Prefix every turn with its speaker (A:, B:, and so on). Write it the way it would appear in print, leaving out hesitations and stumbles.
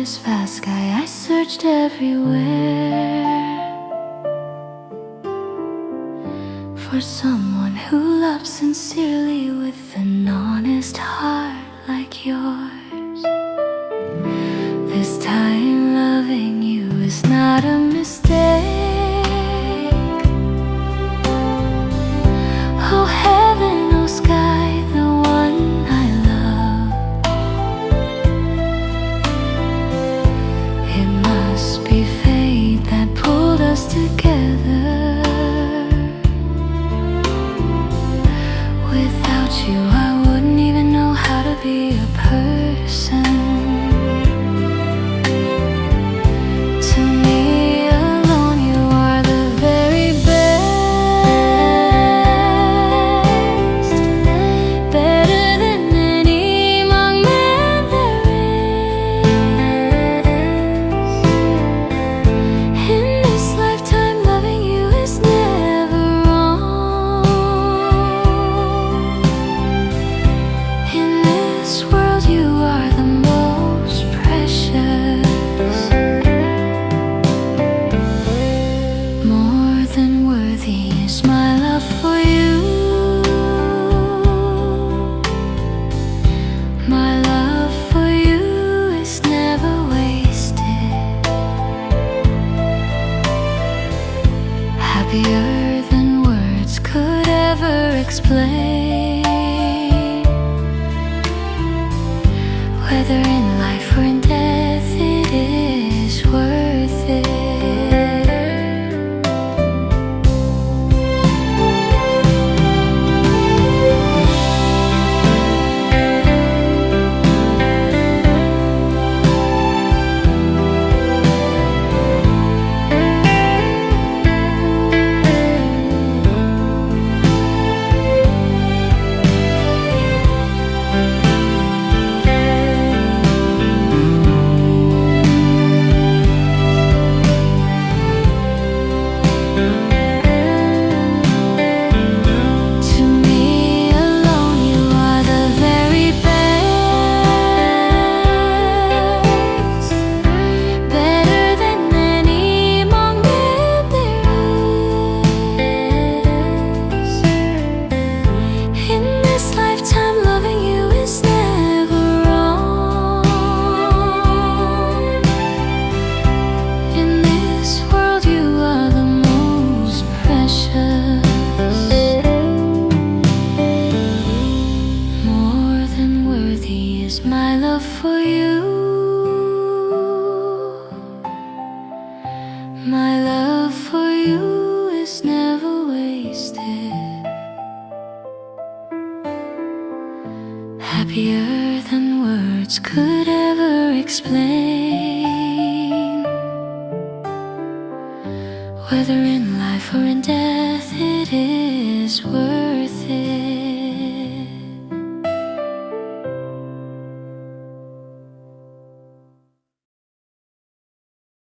A: this vast sky, I searched everywhere for someone who loves sincerely with an honest heart like yours. This time loving you is not a mistake. Oh heaven, oh sky, the one I love. It must be fate that pulled us together. Without you I wouldn't even know how to be a person. To me alone you are the very best, better than any among men there is. In this lifetime loving you is never wrong. In this world you are the most precious. More than worthy is my love for you. My love for you is never wasted. Happier than words could ever explain. Whether in life or in death, it is worth it. To me alone you are the very best, better than any among men there is. In this lifetime loving you is never wrong. In this world you are the most precious. More than worthy is my love for you. My love for you is never wasted. Happier than words could ever explain. Whether in life or in death, it is worth